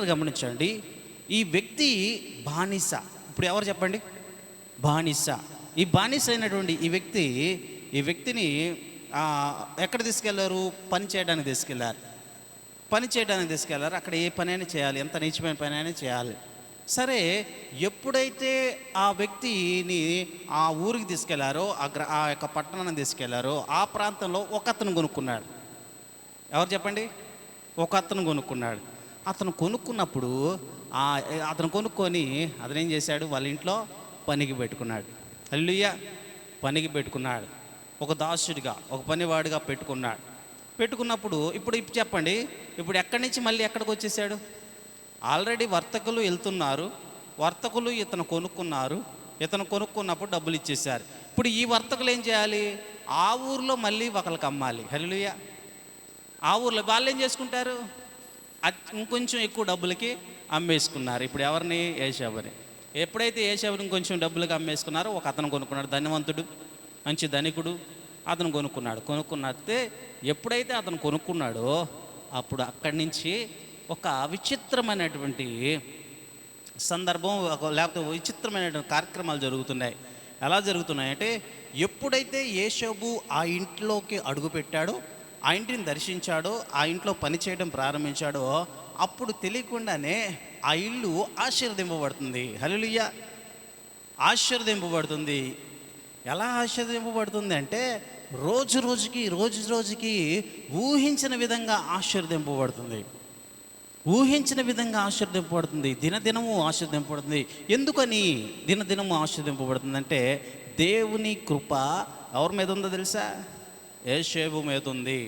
ప్రియులారా గమనించండి, ఈ వ్యక్తి బానిస. ఇప్పుడు ఎవరు చెప్పండి? బానిస. ఈ బానిస అయినటువంటి ఈ వ్యక్తిని ఎక్కడ తీసుకెళ్లారు? పని చేయడానికి తీసుకెళ్లారు. అక్కడ ఏ పని అయినా చేయాలి, ఎంత నీచమైన పని అయినా చేయాలి. సరే, ఎప్పుడైతే ఆ వ్యక్తిని ఆ ఊరికి తీసుకెళ్లారో, ఆ యొక్క పట్టణాన్ని తీసుకెళ్లారో, ఆ ప్రాంతంలో ఒక అతను కొనుక్కున్నాడు. ఎవరు చెప్పండి? ఒక అతను కొనుక్కున్నాడు. కొనుక్కున్నప్పుడు అతను కొనుక్కొని అతనేం చేశాడు? వాళ్ళ ఇంట్లో పనికి పెట్టుకున్నాడు. హల్లెలూయా. పనికి పెట్టుకున్నాడు. ఒక దాసుడిగా, ఒక పనివాడిగా పెట్టుకున్నప్పుడు ఇప్పుడు చెప్పండి, ఇప్పుడు ఎక్కడి నుంచి మళ్ళీ ఎక్కడికి వచ్చేసాడు? ఆల్రెడీ వర్తకులు వెళ్తున్నారు. వర్తకులు ఇతను కొనుక్కున్నప్పుడు డబ్బులు ఇచ్చేశారు. ఇప్పుడు ఈ వర్తకులు ఏం చేయాలి? ఆ ఊర్లో మళ్ళీ ఒకరికి అమ్మాలి. హల్లెలూయా. ఆ ఊర్లో వాళ్ళు ఏం చేసుకుంటారు? ఇంకొంచెం ఎక్కువ డబ్బులకి అమ్మేసుకున్నారు. ఇప్పుడు ఎవరిని? ఏశావుని. ఎప్పుడైతే ఏశావుని కొంచెం డబ్బులకి అమ్మేసుకున్నారో, ఒక అతను కొనుక్కున్నాడు. ధనవంతుడు, మంచి ధనికుడు. అతను కొనుక్కున్నట్టే ఎప్పుడైతే అతను కొనుక్కున్నాడో, అప్పుడు అక్కడి నుంచి ఒక విచిత్రమైనటువంటి సందర్భం, లేకపోతే విచిత్రమైనటువంటి కార్యక్రమాలు జరుగుతున్నాయి. ఎలా జరుగుతున్నాయంటే, ఎప్పుడైతే యేషోబు ఆ ఇంట్లోకి అడుగుపెట్టాడో, ఆ ఇంటిని దర్శించాడో, ఆ ఇంట్లో పని చేయడం ప్రారంభించాడో, అప్పుడు తెలియకుండానే ఆ ఇల్లు ఆశీర్వదింపబడుతుంది. హల్లెలూయా. ఆశీర్వదింపబడుతుంది. ఎలా ఆశీర్వదింపబడుతుంది అంటే, రోజు రోజుకి ఊహించిన విధంగా ఆశీర్వదింపబడుతుంది. దినదినము ఆశీర్వదింపబడుతుంది. ఎందుకని దినదినము ఆశీర్వదింపబడుతుంది అంటే, దేవుని కృప ఎవరి మీద ఉందో తెలుసా? యేషోబు మీద ఉంది.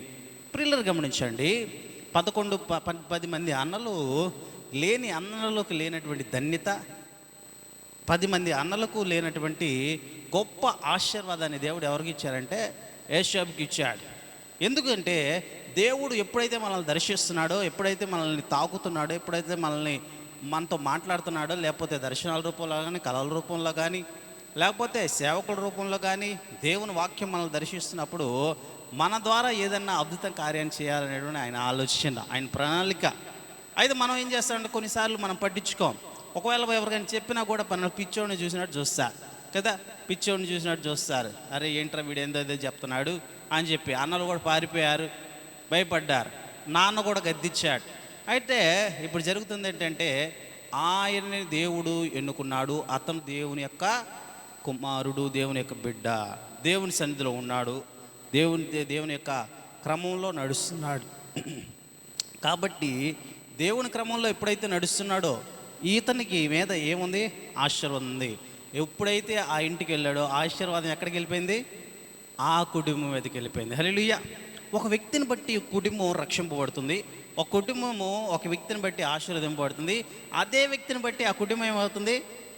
ప్రియులారా గమనించండి, 10 మంది అన్నలకు లేనటువంటి ధన్యత, 10 మంది అన్నలకు లేనటువంటి గొప్ప ఆశీర్వాదాన్ని దేవుడు ఎవరికి ఇచ్చారంటే యేషోబుకి ఇచ్చాడు. ఎందుకంటే దేవుడు ఎప్పుడైతే మనల్ని దర్శిస్తున్నాడో, ఎప్పుడైతే మనల్ని తాకుతున్నాడో, ఎప్పుడైతే మనతో మాట్లాడుతున్నాడో, లేకపోతే దర్శనాల రూపంలో కానీ, కళల రూపంలో కానీ, లేకపోతే సేవకుల రూపంలో కానీ, దేవుని వాక్యం మనల్ని దర్శిస్తున్నప్పుడు మన ద్వారా ఏదన్నా అద్భుత కార్యాన్ని చేయాలనేటువంటి ఆయన ఆలోచన, ఆయన ప్రణాళిక. అయితే మనం ఏం చేస్తామంటే, కొన్నిసార్లు మనం పట్టించుకోం. ఒకవేళ ఎవరికైనా చెప్పినా కూడా పిచ్చోడిని చూసినట్టు చూస్తారు కదా, పిచ్చోడిని చూసినట్టు చూస్తారు. అరే ఏంట్రా వీడు ఏదో చెప్తున్నాడు అని చెప్పి అన్నలు కూడా పారిపోయారు, భయపడ్డారు. నాన్న కూడా గద్దిచ్చాడు. అయితే ఇప్పుడు జరుగుతుంది ఏంటంటే, ఆయన్ని దేవుడు ఎన్నుకున్నాడు. అతను దేవుని యొక్క కుమారుడు, దేవుని యొక్క బిడ్డ, దేవుని సన్నిధిలో ఉన్నాడు, దేవుని యొక్క క్రమంలో నడుస్తున్నాడు. కాబట్టి దేవుని క్రమంలో ఎప్పుడైతే నడుస్తున్నాడో, ఇతనికి మీద ఏముంది? ఆశీర్వాదం ఉంది. ఎప్పుడైతే ఆ ఇంటికి వెళ్ళాడో, ఆశీర్వాదం ఎక్కడికి వెళ్ళిపోయింది? ఆ కుటుంబం మీదకి వెళ్ళిపోయింది. హల్లెలూయా. ఒక వ్యక్తిని బట్టి కుటుంబం రక్షింపబడుతుంది. ఒక కుటుంబము ఒక వ్యక్తిని బట్టి ఆశీర్వదింపబడుతుంది. అదే వ్యక్తిని బట్టి ఆ కుటుంబం ఏమవుతుంది?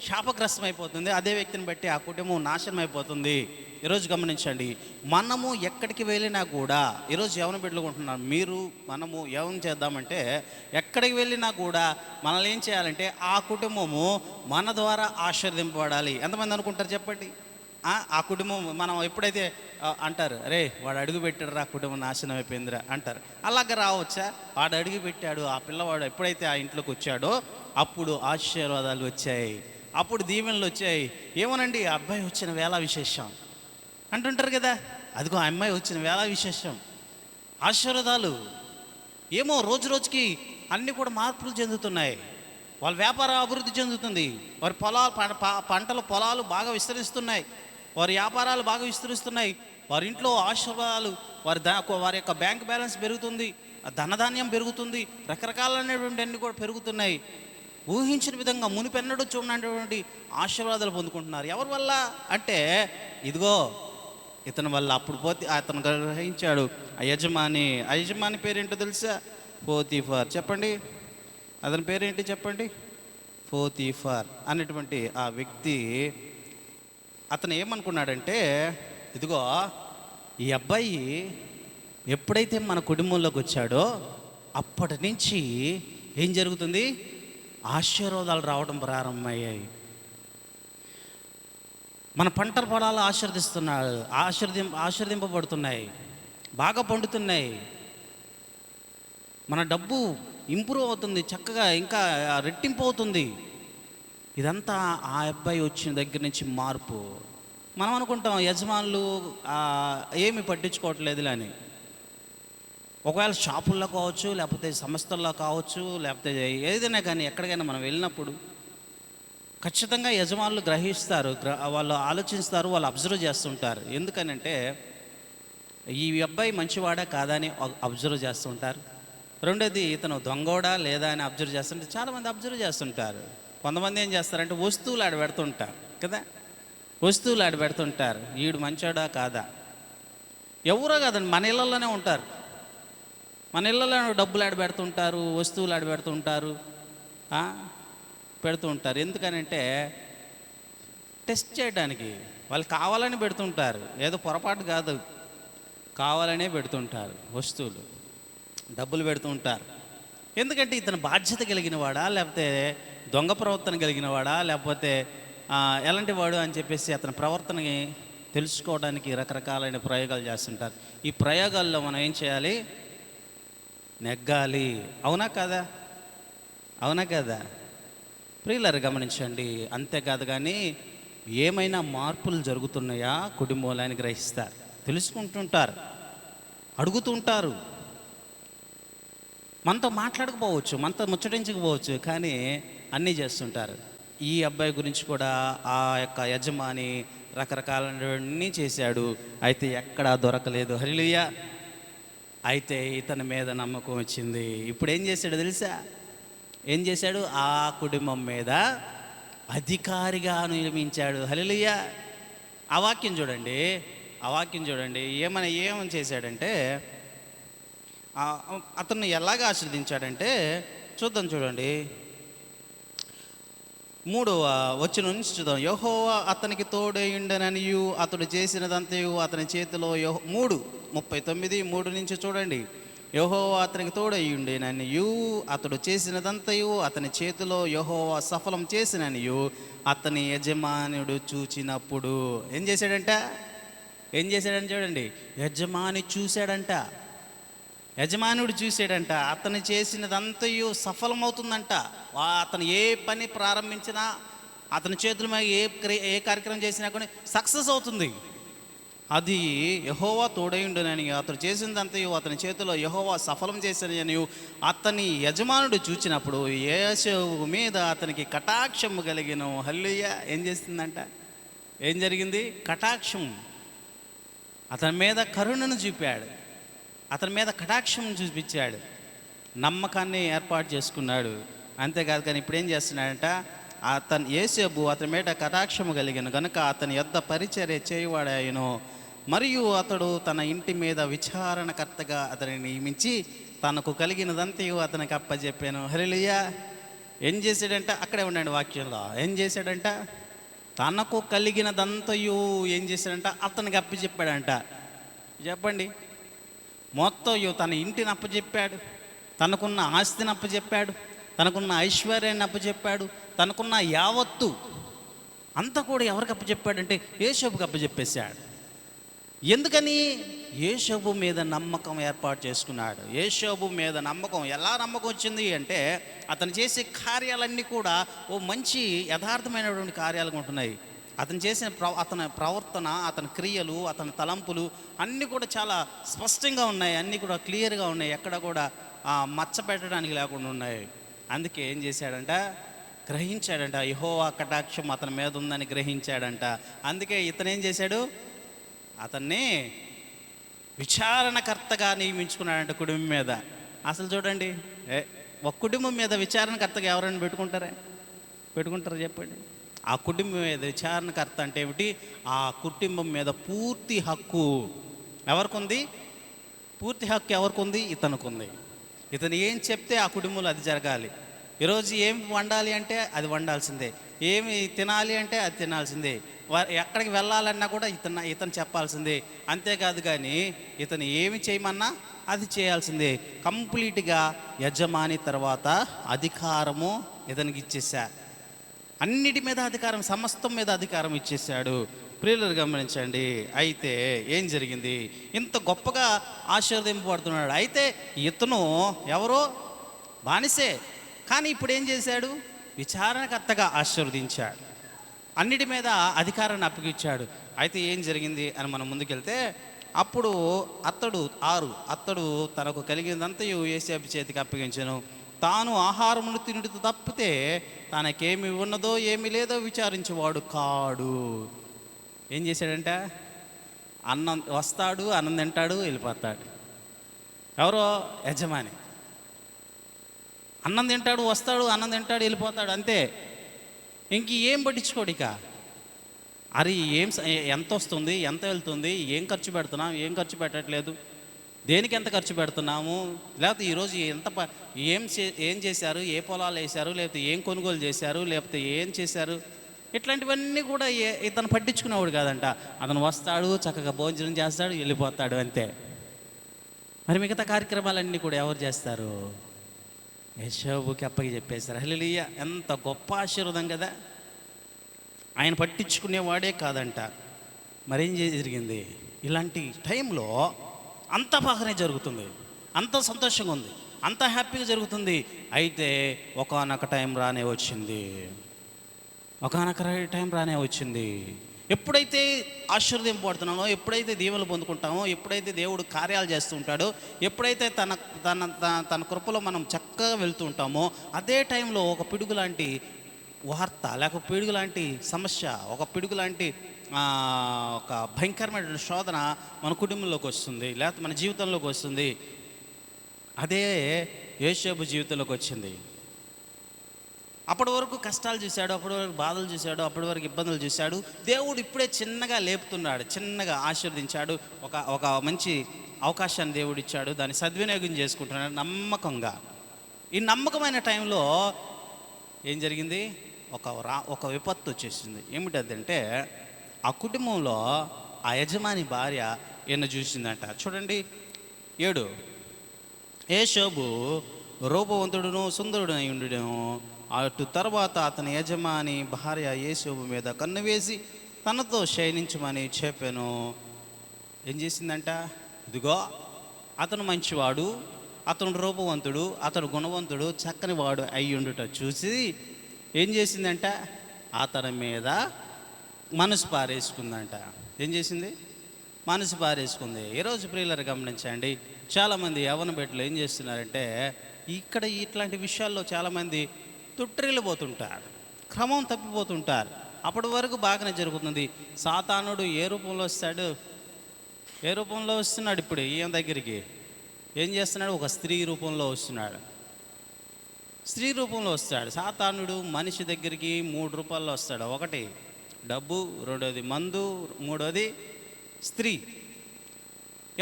శాపగ్రస్తం అయిపోతుంది. అదే వ్యక్తిని బట్టి ఆ కుటుంబం నాశనం అయిపోతుంది. ఈరోజు గమనించండి, మనము ఎక్కడికి వెళ్ళినా కూడా, ఈరోజు యవన బిడ్డలు ఉంటున్నారు, మనము ఏం చేద్దామంటే, ఎక్కడికి వెళ్ళినా కూడా మనల్ని ఏం చేయాలంటే, ఆ కుటుంబము మన ద్వారా ఆశీర్వదింపబడాలి. ఎంతమంది అనుకుంటారు చెప్పండి? ఆ కుటుంబం మనం ఎప్పుడైతే అంటారు, అరే వాడు అడుగు పెట్టాడు, ఆ కుటుంబం నాశనం అయిపోయిందిరా అంటారు. అలాగే రావచ్చా? వాడు అడుగు పెట్టాడు, ఆ పిల్లవాడు ఎప్పుడైతే ఆ ఇంట్లోకి వచ్చాడో అప్పుడు ఆశీర్వాదాలు వచ్చాయి, అప్పుడు దీవెనలు వచ్చాయి. ఏమోనండి, ఆ అబ్బాయి వచ్చిన వేళ విశేషం అంటుంటారు కదా, అదిగో ఆ అమ్మాయి వచ్చిన వేళ విశేషం, ఆశీర్వాదాలు. ఏమో రోజుకి అన్నీ కూడా మార్పులు చెందుతున్నాయి. వాళ్ళ వ్యాపారం అభివృద్ధి చెందుతుంది, వారి పొలాలు బాగా విస్తరిస్తున్నాయి, వారి వ్యాపారాలు బాగా విస్తరిస్తున్నాయి, వారి ఇంట్లో ఆశీర్వాదాలు, వారి యొక్క బ్యాంక్ బ్యాలెన్స్ పెరుగుతుంది, ధనధాన్యం పెరుగుతుంది, రకరకాలైనటువంటి అన్నీ కూడా పెరుగుతున్నాయి. ఊహించిన విధంగా మునిపెన్నడూ చూడనటువంటి ఆశీర్వాదాలు పొందుకుంటున్నారు. ఎవరి వల్ల అంటే, ఇదిగో ఇతని వల్ల. అప్పుడు అతను గ్రహించాడు, ఆ యజమాని పేరేంటో తెలుసా? పోతీఫర్. చెప్పండి, అతని పేరేంటి చెప్పండి? పోతీఫర్ అనేటువంటి ఆ వ్యక్తి. అతను ఏమనుకున్నాడంటే, ఇదిగో ఈ అబ్బాయి ఎప్పుడైతే మన కుటుంబంలోకి వచ్చాడో అప్పటి నుంచి ఏం జరుగుతుంది? ఆశీర్వాదాలు రావడం ప్రారంభమయ్యాయి. మన పంటల పొలాలు ఆశీర్వదింపబడుతున్నాయి, బాగా పండుతున్నాయి. మన డబ్బు ఇంప్రూవ్ అవుతుంది, చక్కగా ఇంకా రెట్టింపు అవుతుంది. ఇదంతా ఆ అబ్బాయి వచ్చిన దగ్గర నుంచి మార్పు. మనం అనుకుంటాం యజమానులు ఏమి పట్టించుకోవట్లేదులే అని. ఒకవేళ షాపుల్లో కావచ్చు, లేకపోతే సంస్థల్లో కావచ్చు, లేకపోతే ఏదైనా కానీ ఎక్కడికైనా మనం వెళ్ళినప్పుడు ఖచ్చితంగా యజమానులు గ్రహిస్తారు, వాళ్ళు ఆలోచిస్తారు, వాళ్ళు అబ్జర్వ్ చేస్తుంటారు. ఎందుకనంటే ఈ అబ్బాయి మంచివాడా కాదా అని అబ్జర్వ్ చేస్తుంటారు. రెండోది ఇతను దొంగోడా లేదా అని అబ్జర్వ్ చేస్తుంటే చాలామంది అబ్జర్వ్ చేస్తుంటారు. కొంతమంది ఏం చేస్తారంటే వస్తువులు ఆడ పెడుతుంటారు కదా, వస్తువులు ఆడ పెడుతుంటారు, ఈడు మంచోడా కాదా. ఎవరో కాదండి, మన ఇళ్ళల్లోనే ఉంటారు, మన ఇళ్ళలో డబ్బులు ఆడ పెడుతుంటారు, వస్తువులు ఆడ పెడుతుంటారు, పెడుతూ ఉంటారు. ఎందుకనంటే టెస్ట్ చేయడానికి, వాళ్ళు కావాలని పెడుతుంటారు, ఏదో పొరపాటు కాదు, కావాలనే పెడుతుంటారు, వస్తువులు డబ్బులు పెడుతూ ఉంటారు. ఎందుకంటే ఇతను బాధ్యత కలిగిన వాడా, లేకపోతే దొంగ ప్రవర్తన కలిగిన వాడా, లేకపోతే ఎలాంటి వాడు అని చెప్పేసి అతని ప్రవర్తనని తెలుసుకోవడానికి రకరకాలైన ప్రయోగాలు చేస్తుంటారు. ఈ ప్రయోగాల్లో మనం ఏం చేయాలి? నెగ్గాలి. అవునా కదా? అవునా కదా? ప్రియులారా గమనించండి. అంతేకాదు కానీ ఏమైనా మార్పులు జరుగుతున్నాయా కుటుంబంలో అని గ్రహిస్తారు, తెలుసుకుంటుంటారు, అడుగుతుంటారు. మనతో మాట్లాడకపోవచ్చు, మనతో ముచ్చటించకపోవచ్చు, కానీ అన్నీ చేస్తుంటారు. ఈ అబ్బాయి గురించి కూడా ఆ యొక్క యజమాని రకరకాలన్నీ చేశాడు, అయితే ఎక్కడా దొరకలేదు. హల్లెలూయా. అయితే ఇతని మీద నమ్మకం వచ్చింది. ఇప్పుడు ఏం చేశాడు తెలుసా? ఏం చేశాడు? ఆ కుటుంబం మీద అధికారిగా నియమించాడు. హల్లెలూయా. ఆ వాక్యం చూడండి, ఆ వాక్యం చూడండి. ఏమని చేశాడంటే అతన్ని ఎలాగ ఆశీర్వదించాడంటే చూద్దాం, చూడండి. 3వ వచనం నుంచి చూద్దాం. యెహోవా అతనికి తోడైయుండెననియు అతడు చేసినదంతయు అతని చేతిలో 39:3 నుంచి చూడండి. యెహోవా అతనికి తోడైయుండెననియు అతడు చేసినదంతయు అతని చేతిలో యెహోవా సఫలం చేసిననియు అతని యజమానుడు చూచినప్పుడు. ఏం చేశాడంట? చూడండి, యజమాని చూశాడంట, యజమానుడు చూశాడంట. అతను చేసినదంతయు సఫలమవుతుందంట. అతను ఏ పని ప్రారంభించినా, అతని చేతుల మీద ఏ కార్యక్రమం చేసినా కానీ సక్సెస్ అవుతుంది. అది యెహోవా తోడైయుండునని అతను చేసిందంతయు అతని చేతిలో యెహోవా సఫలం చేసినని అతని యజమానుడు చూచినప్పుడు యేషోబు మీద అతనికి కటాక్షము కలిగెను. హల్లెలూయా. ఏం చేస్తుందంట? ఏం జరిగింది? కటాక్షం. అతని మీద కరుణను చూపాడు, అతని మీద కటాక్షం చూపించాడు, నమ్మకాన్ని ఏర్పాటు చేసుకున్నాడు. అంతేకాదు కానీ ఇప్పుడు ఏం చేస్తున్నాడంట? యేషోబు అతని మీద కటాక్షము కలిగిన కనుక అతని యొద్ద పరిచర్య చేయవాడాయను. మరియు అతడు తన ఇంటి మీద విచారణకర్తగా అతనిని నియమించి తనకు కలిగినదంతయు అతనికి అప్పచెప్పాను. హల్లెలూయా. ఏం చేశాడంట? అక్కడే ఉండండి వాక్యంలో. ఏం చేశాడంట? తనకు కలిగినదంతయు ఏం చేశాడంట? అతనికి అప్పచెప్పాడంట. చెప్పండి. మొత్తం తన ఇంటిని అప్పచెప్పాడు, తనకున్న ఆస్తిని అప్పచెప్పాడు, తనకున్న ఐశ్వర్యాన్ని అప్పచెప్పాడు, తనకున్న యావత్తు అంతా కూడా ఎవరికి అప్పచెప్పాడంటే యేషోబుకి అప్పచెప్పేశాడు. ఎందుకని? యేషోబు మీద నమ్మకం ఏర్పాటు చేసుకున్నాడు. యేషోబు మీద నమ్మకం ఎలా నమ్మకం వచ్చింది అంటే అతను చేసే కార్యాలన్నీ కూడా మంచి యథార్థమైనటువంటి కార్యాలుగా ఉంటున్నాయి. అతను చేసిన అతని ప్రవర్తన, అతని క్రియలు, అతని తలంపులు అన్నీ కూడా చాలా స్పష్టంగా ఉన్నాయి, అన్నీ కూడా క్లియర్గా ఉన్నాయి, ఎక్కడ కూడా మచ్చ పెట్టడానికి లేకుండా ఉన్నాయి. అందుకే ఏం చేశాడంట? గ్రహించాడంట. యెహోవా కటాక్షం అతని మీద ఉందని గ్రహించాడంట. అందుకే ఇతను ఏం చేశాడు? అతన్ని విచారణకర్తగా నియమించుకున్నాడంట కుటుంబం మీద. అసలు చూడండి, ఒక కుటుంబం మీద విచారణకర్తగా ఎవరైనా పెట్టుకుంటారా చెప్పండి? ఆ కుటుంబం మీద విచారణకర్త అంటే ఏమిటి? ఆ కుటుంబం మీద పూర్తి హక్కు ఎవరికి ఉంది? పూర్తి హక్కు ఎవరికి ఉంది? ఇతనికి ఉంది. ఇతను ఏం చెప్తే ఆ కుటుంబంలో అది జరగాలి. ఈరోజు ఏం వండాలి అంటే అది వండాల్సిందే, ఏమి తినాలి అంటే అది తినాల్సిందే, ఎక్కడికి వెళ్ళాలన్నా కూడా ఇతను చెప్పాల్సిందే. అంతేకాదు కానీ ఇతను ఏమి చేయమన్నా అది చేయాల్సిందే. కంప్లీట్గా యజమాని తర్వాత అధికారము ఇతనికి ఇచ్చేశారు. అన్నిటి మీద అధికారం, సమస్తం మీద అధికారం ఇచ్చేశాడు. ప్రియులను గమనించండి. అయితే ఏం జరిగింది? ఇంత గొప్పగా ఆశీర్వదింపబడుతున్నాడు. అయితే ఇతను ఎవరో బానిసే, కానీ ఇప్పుడు ఏం చేశాడు? విచారణకర్తగా ఆశీర్వదించాడు, అన్నిటి మీద అధికారాన్ని అప్పగించాడు. అయితే ఏం జరిగింది అని మనం ముందుకెళ్తే, అప్పుడు అతడు తనకు కలిగినంతయు యోసేపు చేతికి అప్పగించెను. తాను ఆహారమును తినుట తప్పితే తనకేమి ఉన్నదో ఏమి లేదో విచారించేవాడు కాడు. ఏం చేశాడంట? అన్నం వస్తాడు, అన్నం తింటాడు, వెళ్ళిపోతాడు. ఎవరో యజమాని అన్నం తింటాడు, వస్తాడు, అన్నం తింటాడు, వెళ్ళిపోతాడు, అంతే. ఇంక ఏం పట్టించుకోడు. ఇక అరే ఎంత వస్తుంది, ఎంత వెళ్తుంది, ఏం ఖర్చు పెడుతున్నాం, ఏం ఖర్చు పెట్టట్లేదు, దేనికి ఎంత ఖర్చు పెడుతున్నాము, లేకపోతే ఈరోజు ఏం చేశారు, ఏ పొలాలు వేశారు, లేకపోతే ఏం కొనుగోలు చేశారు, లేకపోతే ఏం చేశారు, ఇట్లాంటివన్నీ కూడా ఇతను పట్టించుకునేవాడు కాదంట. అతను వస్తాడు, చక్కగా భోజనం చేస్తాడు, వెళ్ళిపోతాడు, అంతే. మరి మిగతా కార్యక్రమాలన్నీ కూడా ఎవరు చేస్తారు? యోసేపుకి అప్పగి చెప్పేశారు. హల్లెలూయా! ఎంత గొప్ప ఆశీర్వాదం కదా. ఆయన పట్టించుకునేవాడే కాదంట. మరేం జరిగింది? ఇలాంటి టైంలో అంత బాగానే జరుగుతుంది, అంత సంతోషంగా ఉంది, అంత హ్యాపీగా జరుగుతుంది. అయితే ఒకానొక టైం రానే వచ్చింది. ఎప్పుడైతే ఆశీర్వదింపబడుతున్నామో, ఎప్పుడైతే దీవెనలు పొందుకుంటామో, ఎప్పుడైతే దేవుడు కార్యాలు చేస్తూ ఉంటాడో, ఎప్పుడైతే తన కృపలో మనం చక్కగా వెళ్తూ ఉంటామో, అదే టైంలో ఒక పిడుగు లాంటి వార్త, లేక పిడుగు లాంటి సమస్య, ఒక పిడుగు లాంటి ఒక భయంకరమైన శోధన మన కుటుంబంలోకి వస్తుంది, లేకపోతే మన జీవితంలోకి వస్తుంది. అదే యోసేపు జీవితంలోకి వచ్చింది. అప్పటి వరకు కష్టాలు చూశాడు, అప్పటి వరకు బాధలు చూశాడు, అప్పటి వరకు ఇబ్బందులు చూశాడు. దేవుడు ఇప్పుడే చిన్నగా లేపుతున్నాడు, చిన్నగా ఆశీర్వదించాడు. ఒక మంచి అవకాశాన్ని దేవుడు ఇచ్చాడు, దాన్ని సద్వినియోగం చేసుకుంటున్నాడు నమ్మకంగా. ఈ నమ్మకమైన టైంలో ఏం జరిగింది? ఒక విపత్తు వచ్చేసింది. ఏమిటంటే, ఆ కుటుంబంలో ఆ యజమాని భార్య ఈయన చూసిందంట. చూడండి 7. యోసేపు రూపవంతుడును సుందరుడు అయి ఉండడం, అటు తర్వాత అతని యజమాని భార్య యోసేపు మీద కన్ను వేసి తనతో శయనించమని చెప్పాను. ఏం చేసిందంట? ఇదిగో అతను మంచివాడు, అతను రూపవంతుడు, అతడు గుణవంతుడు, చక్కని వాడు అయి ఉండుట చూసి ఏం చేసిందంట? అతని మీద మనసు పారేసుకుందంట. ఏం చేసింది? మనసు పారేసుకుంది. ఈరోజు ప్రియులారా గమనించండి, చాలామంది యవ్వన బిడ్డలు ఏం చేస్తున్నారంటే, ఇట్లాంటి విషయాల్లో చాలామంది తుట్టిల్లిపోతుంటారు, క్రమం తప్పిపోతుంటారు. అప్పటి వరకు బాగానే జరుగుతుంది. సాతానుడు ఏ రూపంలో వస్తున్నాడు? ఇప్పుడు ఈయన దగ్గరికి ఏం చేస్తున్నాడు? ఒక స్త్రీ రూపంలో వస్తున్నాడు. సాతానుడు మనిషి దగ్గరికి 3 రూపాల్లో వస్తాడు. ఒకటి డబ్బు, రెండోది మందు, మూడోది స్త్రీ.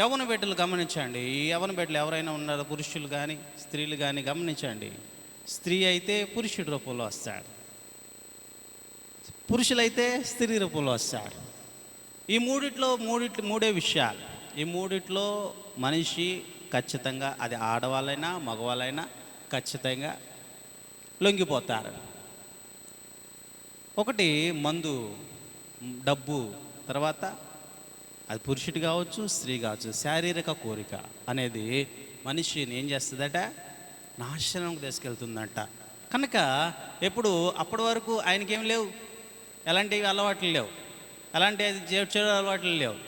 యవ్వన బిడ్డలు గమనించండి. ఈ యవ్వన బిడ్డలు ఎవరైనా ఉన్నారో, పురుషులు కానీ స్త్రీలు కానీ గమనించండి. స్త్రీ అయితే పురుషుడి రూపంలో వస్తాడు, పురుషులైతే స్త్రీ రూపంలో వస్తాడు. ఈ మూడే విషయాలు. ఈ మూడిట్లో మనిషి ఖచ్చితంగా, అది ఆడవాళ్ళైనా మగవాళ్ళైనా ఖచ్చితంగా లొంగిపోతారు. ఒకటి మందు, డబ్బు, తర్వాత అది పురుషుడు కావచ్చు, స్త్రీ కావచ్చు, శారీరక కోరిక అనేది మనిషిని ఏం చేస్తుందట? నాశనంకి తీసుకెళ్తుందంట. కనుక అప్పటి వరకు ఆయనకేం లేవు, ఎలాంటి అలవాట్లు లేవు, ఎలాంటి చెడు అలవాట్లు లేవు.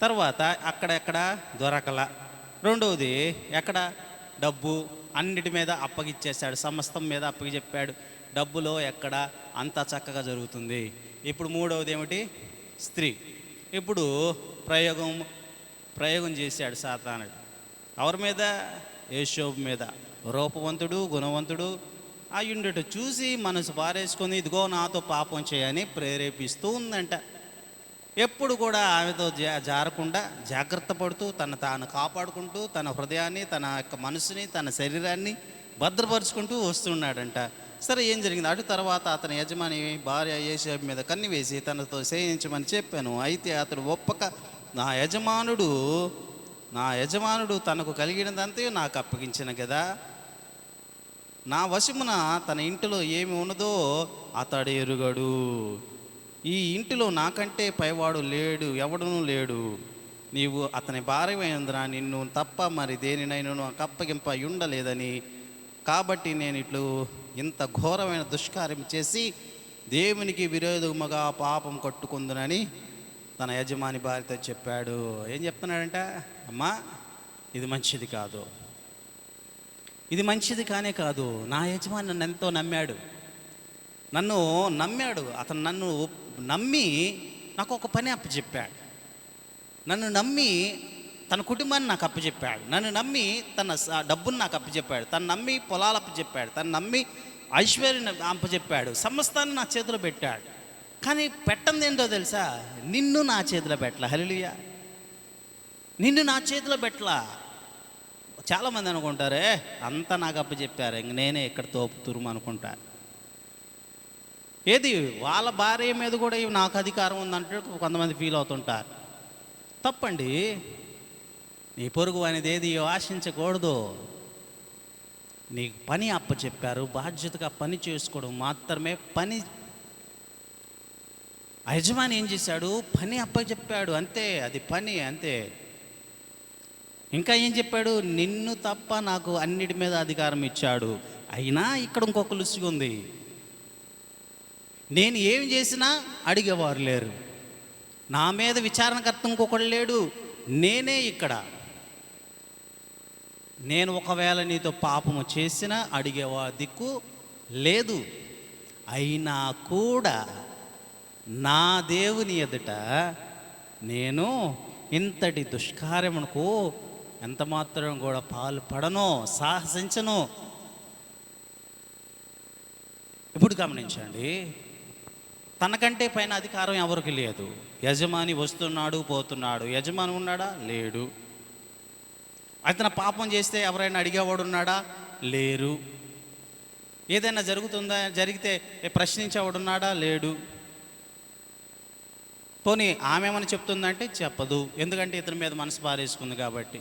తర్వాత అక్కడెక్కడ దొరకల. రెండవది డబ్బు అన్నిటి మీద అప్పగిచ్చేశాడు, సమస్తం మీద అప్పగిచెప్పాడు. డబ్బులో అంతా చక్కగా జరుగుతుంది. ఇప్పుడు మూడవది ఏమిటి? స్త్రీ. ఇప్పుడు ప్రయోగం చేశాడు సాతానుడు. ఎవరి మీద? యోసేపు మీద. రూపవంతుడు, గుణవంతుడు అయ్యుండట చూసి మనసు పారేసుకొని ఇదిగో నాతో పాపం చేయని ప్రేరేపిస్తూ ఉందంట. ఎప్పుడు కూడా ఆమెతో జారకుండా జాగ్రత్త పడుతూ తాను కాపాడుకుంటూ తన హృదయాన్ని, తన యొక్క మనసుని, తన శరీరాన్ని భద్రపరుచుకుంటూ వస్తున్నాడంట. సరే, ఏం జరిగింది? అటు తర్వాత అతని యజమాని భార్య యోసేపు మీద కన్ను వేసి తనతో చేయించమని చెప్పాను. అయితే అతడు ఒప్పక, నా యజమానుడు తనకు కలిగినదంతా నాకు అప్పగించిన కదా, నా వశమున తన ఇంటిలో ఏమి ఉన్నదో అతడు ఎరుగడు. ఈ ఇంటిలో నాకంటే పైవాడు లేడు, ఎవడునూ లేడు. నీవు అతని భార్యమైనందున నిన్ను తప్ప మరి దేనినైనా నాకు అప్పగింప ఉండలేదని, కాబట్టి నేను ఇంత ఘోరమైన దుష్కార్యం చేసి దేవునికి విరోధముగా పాపం కట్టుకుందునని తన యజమాని భార్యతో చెప్పాడు. ఏం చెప్తున్నాడంట? అమ్మా, ఇది మంచిది కాదు, ఇది మంచిది కానే కాదు. నా యజమాని నన్ను ఎంతో నమ్మాడు, అతను నన్ను నమ్మి నాకు ఒక పని అప్పచెప్పాడు, నన్ను నమ్మి తన కుటుంబాన్ని నాకు అప్పచెప్పాడు, నన్ను నమ్మి తన డబ్బును నాకు అప్పచెప్పాడు, తను నమ్మి పొలాలు అప్పచెప్పాడు, తను నమ్మి ఐశ్వర్యం అప్పచెప్పాడు, సమస్తాన్ని నా చేతిలో పెట్టాడు. కానీ పెట్టంది ఏంటో తెలుసా? నిన్ను నా చేతిలో పెట్టలా. హల్లెలూయా. నిన్ను నా చేతిలో పెట్టలా. చాలామంది అనుకుంటారే, అంతా నాకు అప్పచెప్పారు, ఇంక నేనే ఇక్కడ తోపు తురుము అనుకుంటారు. ఏది వాళ్ళ భార్య మీద కూడా నాకు అధికారం ఉందంటే కొంతమంది ఫీల్ అవుతుంటారు. తప్పండి. నీ పొరుగు అనేది ఏది ఆశించకూడదు. నీకు పని అప్పచెప్పారు, బాధ్యతగా పని చేసుకోవడం మాత్రమే పని. యజమాని ఏం చేశాడు? పని అప్పచెప్పాడు, అంతే, అది పని, అంతే. ఇంకా ఏం చెప్పాడు? నిన్ను తప్ప నాకు అన్నిటి మీద అధికారం ఇచ్చాడు. అయినా ఇక్కడ ఇంకొక లుసుగు ఉంది. నేను ఏం చేసినా అడిగేవారు లేరు, నా మీద విచారణకర్త ఇంకొకడు లేడు, నేనే ఇక్కడ. నేను ఒకవేళ నీతో పాపము చేసినా అడిగేవా దిక్కు లేదు. అయినా కూడా నా దేవుని ఎదుట నేను ఇంతటి దుష్కార్యమునకు ఎంత మాత్రం కూడా పాల్పడను, సాహసించను. ఇప్పుడు గమనించండి, తనకంటే పైన అధికారం ఎవరికి లేదు. యజమాని వస్తున్నాడు, పోతున్నాడు. యజమాని ఉన్నాడా? లేడు. అతను పాపం చేస్తే ఎవరైనా అడిగేవాడు ఉన్నాడా? లేరు. ఏదైనా జరిగితే ప్రశ్నించేవాడు ఉన్నాడా? లేడు. పోనీ ఆమె ఏమని చెప్తుందంటే చెప్పదు, ఎందుకంటే ఇతని మీద మనసు పారేసుకుంది కాబట్టి,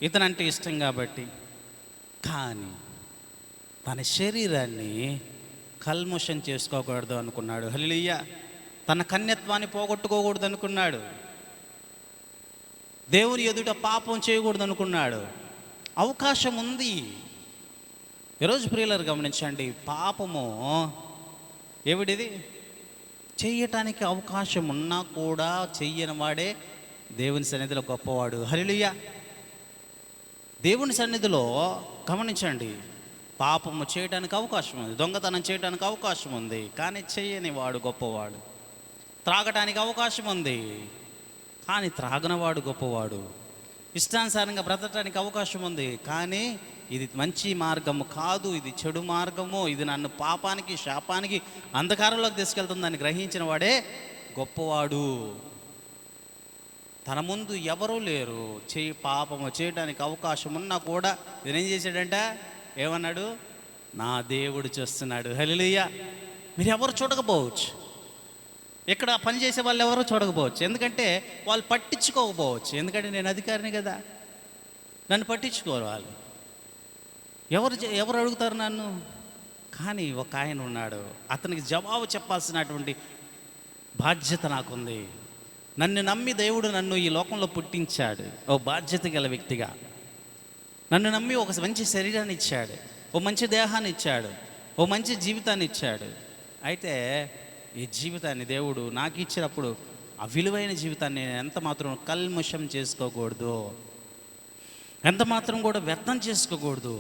ఇతనంటే ఇష్టం కాబట్టి. కానీ తన శరీరాన్ని కల్ముషం చేసుకోకూడదు అనుకున్నాడు. హల్లెలూయా. తన కన్యత్వాన్ని పోగొట్టుకోకూడదు అనుకున్నాడు. దేవుని ఎదుట పాపం చేయకూడదు అనుకున్నాడు. అవకాశం ఉంది. ఈరోజు ప్రియులారు గమనించండి, పాపము ఏమిటిది? చేయటానికి అవకాశం ఉన్నా కూడా చెయ్యని వాడే దేవుని సన్నిధిలో గొప్పవాడు. హల్లెలూయా. దేవుని సన్నిధిలో గమనించండి, పాపము చేయడానికి అవకాశం ఉంది, దొంగతనం చేయడానికి అవకాశం ఉంది, కానీ చేయని వాడు గొప్పవాడు. త్రాగటానికి అవకాశం ఉంది, కానీ త్రాగనవాడు గొప్పవాడు. ఇష్టానుసారంగా బ్రతకడానికి అవకాశం ఉంది, కానీ ఇది మంచి మార్గము కాదు, ఇది చెడు మార్గము, ఇది నన్ను పాపానికి, శాపానికి, అంధకారంలోకి తీసుకెళ్తుందని గ్రహించిన వాడే గొప్పవాడు. తన ముందు ఎవరూ లేరు, పాపము చేయడానికి అవకాశం ఉన్నా కూడా ఇదేం చేశాడంట? ఏమన్నాడు? నా దేవుడు చూస్తున్నాడు. హల్లెలూయా. మీరు ఎవరు చూడకపోవచ్చు, ఇక్కడ పనిచేసే వాళ్ళు ఎవరో చూడకపోవచ్చు, ఎందుకంటే వాళ్ళు పట్టించుకోకపోవచ్చు, ఎందుకంటే నేను అధికారిని కదా, నన్ను పట్టించుకోరు వాళ్ళు. ఎవరు అడుగుతారు నన్ను? కానీ ఒక ఆయన ఉన్నాడు, అతనికి జవాబు చెప్పాల్సినటువంటి బాధ్యత నాకుంది. నన్ను నమ్మి దేవుడు నన్ను ఈ లోకంలో పుట్టించాడు ఓ బాధ్యత గల వ్యక్తిగా. నన్ను నమ్మి ఒక మంచి శరీరాన్ని ఇచ్చాడు, ఓ మంచి దేహాన్ని ఇచ్చాడు, ఓ మంచి జీవితాన్ని ఇచ్చాడు. అయితే ఈ జీవితాన్ని దేవుడు నాకు ఇచ్చినప్పుడు ఆ విలువైన జీవితాన్ని నేను ఎంత మాత్రం కల్ముషం చేసుకోకూడదు, ఎంత మాత్రం కూడా వ్యర్థం చేసుకోకూడదు.